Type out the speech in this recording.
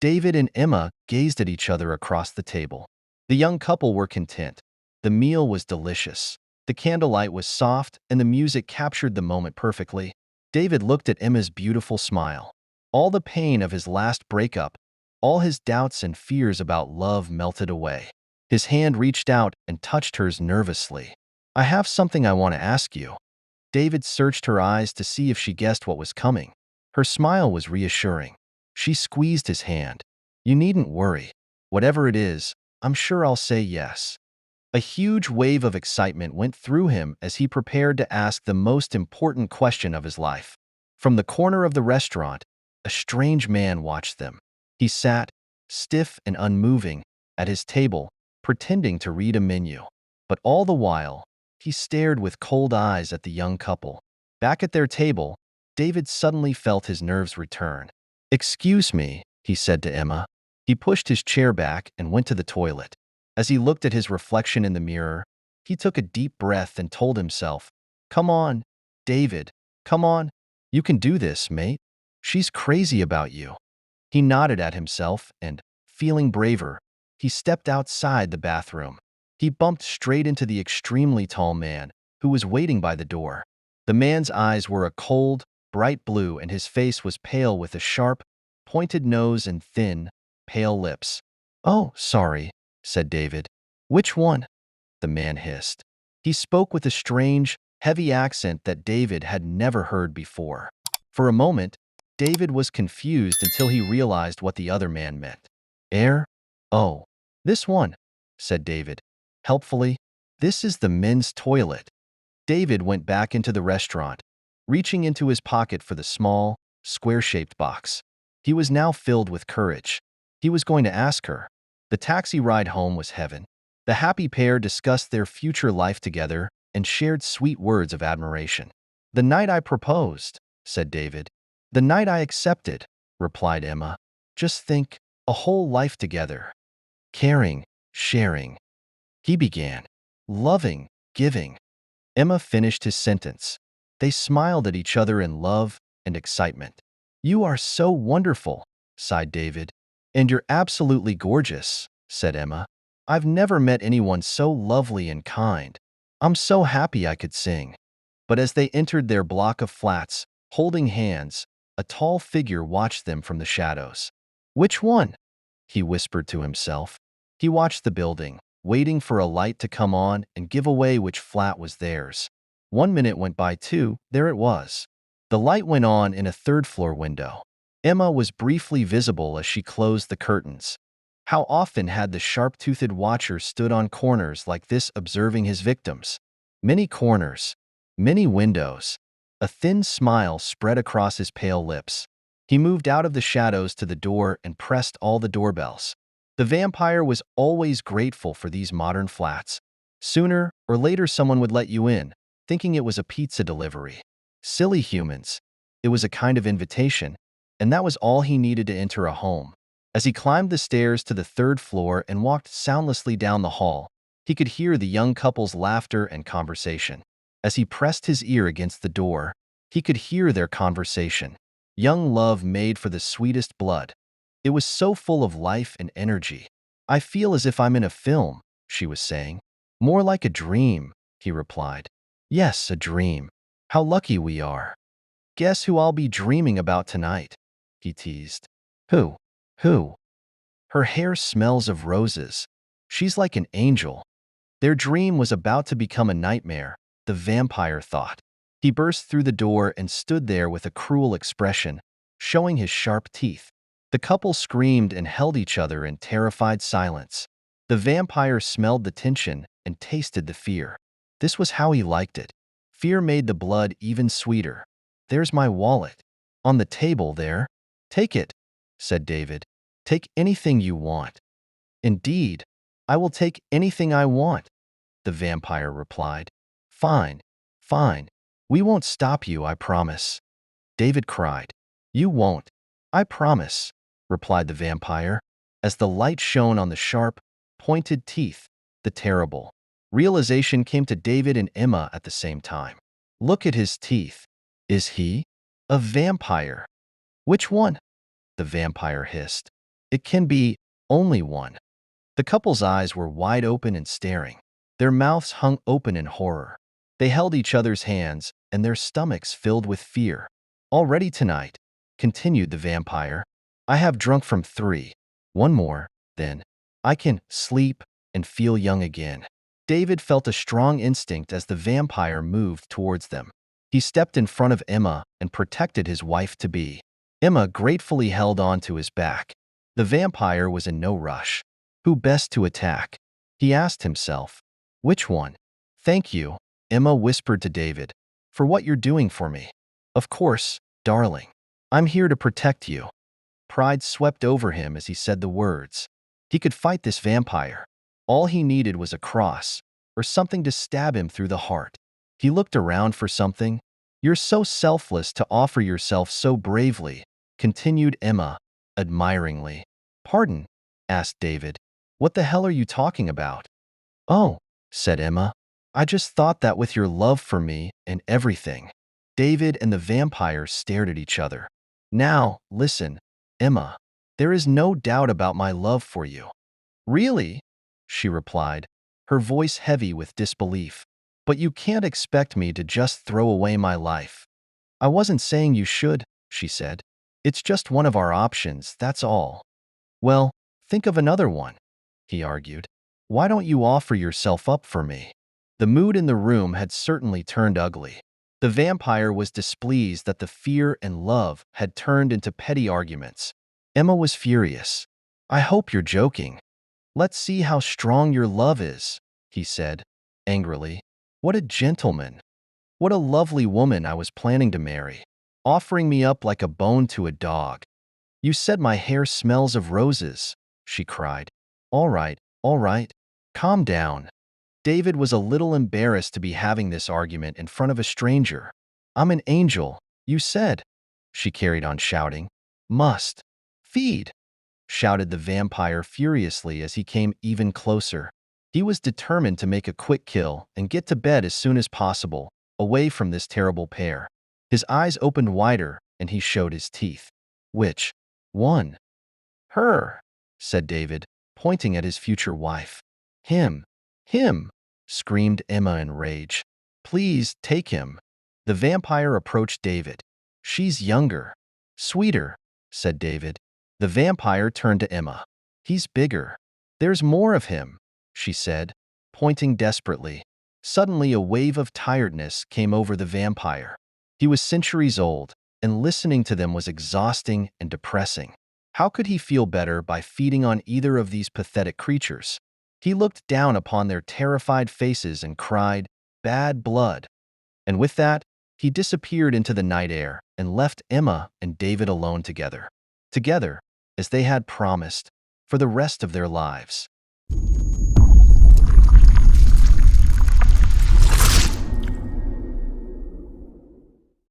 David and Emma gazed at each other across the table. The young couple were content. The meal was delicious. The candlelight was soft, and the music captured the moment perfectly. David looked at Emma's beautiful smile. All the pain of his last breakup, all his doubts and fears about love melted away. His hand reached out and touched hers nervously. "I have something I want to ask you." David searched her eyes to see if she guessed what was coming. Her smile was reassuring. She squeezed his hand. "You needn't worry. Whatever it is, I'm sure I'll say yes." A huge wave of excitement went through him as he prepared to ask the most important question of his life. From the corner of the restaurant, a strange man watched them. He sat, stiff and unmoving, at his table, pretending to read a menu. But all the while, he stared with cold eyes at the young couple. Back at their table, David suddenly felt his nerves return. "Excuse me," he said to Emma. He pushed his chair back and went to the toilet. As he looked at his reflection in the mirror, he took a deep breath and told himself, "Come on, David, come on. You can do this, mate. She's crazy about you." He nodded at himself and, feeling braver, he stepped outside the bathroom. He bumped straight into the extremely tall man, who was waiting by the door. The man's eyes were a cold, bright blue, and his face was pale with a sharp, pointed nose and thin, pale lips. "Oh, sorry," said David. "Which one?" the man hissed. He spoke with a strange, heavy accent that David had never heard before. For a moment, David was confused until he realized what the other man meant. "Air? Oh, this one," said David. Helpfully, "This is the men's toilet." David went back into the restaurant, reaching into his pocket for the small, square-shaped box. He was now filled with courage. He was going to ask her. The taxi ride home was heaven. The happy pair discussed their future life together and shared sweet words of admiration. "The night I proposed," said David. "The night I accepted," replied Emma. "Just think, a whole life together. Caring, sharing." He began. "Loving, giving." Emma finished his sentence. They smiled at each other in love and excitement. "You are so wonderful," sighed David. "And you're absolutely gorgeous," said Emma. "I've never met anyone so lovely and kind. I'm so happy I could sing." But as they entered their block of flats, holding hands, a tall figure watched them from the shadows. "Which one?" he whispered to himself. He watched the building, waiting for a light to come on and give away which flat was theirs. 1 minute went by, 2, there it was. The light went on in a third-floor window. Emma was briefly visible as she closed the curtains. How often had the sharp-toothed watcher stood on corners like this observing his victims? Many corners, many windows. A thin smile spread across his pale lips. He moved out of the shadows to the door and pressed all the doorbells. The vampire was always grateful for these modern flats. Sooner or later someone would let you in, thinking it was a pizza delivery. Silly humans. It was a kind of invitation, and that was all he needed to enter a home. As he climbed the stairs to the third floor and walked soundlessly down the hall, he could hear the young couple's laughter and conversation. As he pressed his ear against the door, he could hear their conversation. Young love made for the sweetest blood. It was so full of life and energy. "I feel as if I'm in a film," she was saying. "More like a dream," he replied. "Yes, a dream. How lucky we are." "Guess who I'll be dreaming about tonight?" he teased. "Who? Who?" "Her hair smells of roses. She's like an angel." Their dream was about to become a nightmare, the vampire thought. He burst through the door and stood there with a cruel expression, showing his sharp teeth. The couple screamed and held each other in terrified silence. The vampire smelled the tension and tasted the fear. This was how he liked it. Fear made the blood even sweeter. "There's my wallet. On the table there." "Take it," said David. "Take anything you want." "Indeed, I will take anything I want," the vampire replied. "Fine, fine. We won't stop you, I promise." David cried. "You won't. I promise," replied the vampire, as the light shone on the sharp, pointed teeth. The terrible realization came to David and Emma at the same time. "Look at his teeth. Is he a vampire?" "Which one?" the vampire hissed. It can be only one. The couple's eyes were wide open and staring. Their mouths hung open in horror. They held each other's hands, and their stomachs filled with fear. Already tonight, continued the vampire, I have drunk from 3. One more, then I can sleep and feel young again. David felt a strong instinct as the vampire moved towards them. He stepped in front of Emma and protected his wife-to-be. Emma gratefully held on to his back. The vampire was in no rush. Who best to attack? He asked himself. Which one? Thank you, Emma whispered to David, for what you're doing for me. Of course, darling. I'm here to protect you. Pride swept over him as he said the words. He could fight this vampire. All he needed was a cross, or something to stab him through the heart. He looked around for something. You're so selfless to offer yourself so bravely, continued Emma, admiringly. Pardon? Asked David. What the hell are you talking about? Oh, said Emma. I just thought that with your love for me and everything. David and the vampire stared at each other. Now, listen, Emma. There is no doubt about my love for you. Really? She replied, her voice heavy with disbelief. But you can't expect me to just throw away my life. I wasn't saying you should, she said. It's just one of our options, that's all. Well, think of another one, he argued. Why don't you offer yourself up for me? The mood in the room had certainly turned ugly. The vampire was displeased that the fear and love had turned into petty arguments. Emma was furious. I hope you're joking. Let's see how strong your love is, he said, angrily. What a gentleman. What a lovely woman I was planning to marry, offering me up like a bone to a dog. You said my hair smells of roses, she cried. All right, calm down. David was a little embarrassed to be having this argument in front of a stranger. I'm an angel, you said, she carried on shouting. Must. Feed, shouted the vampire furiously as he came even closer. He was determined to make a quick kill and get to bed as soon as possible, away from this terrible pair. His eyes opened wider and he showed his teeth. Which one? Her, said David, pointing at his future wife. Him, screamed Emma in rage. Please take him. The vampire approached David. She's younger. Sweeter, said David. The vampire turned to Emma. He's bigger. There's more of him, she said, pointing desperately. Suddenly a wave of tiredness came over the vampire. He was centuries old, and listening to them was exhausting and depressing. How could he feel better by feeding on either of these pathetic creatures? He looked down upon their terrified faces and cried, Bad blood. And with that, he disappeared into the night air and left Emma and David alone together. Together, as they had promised, for the rest of their lives.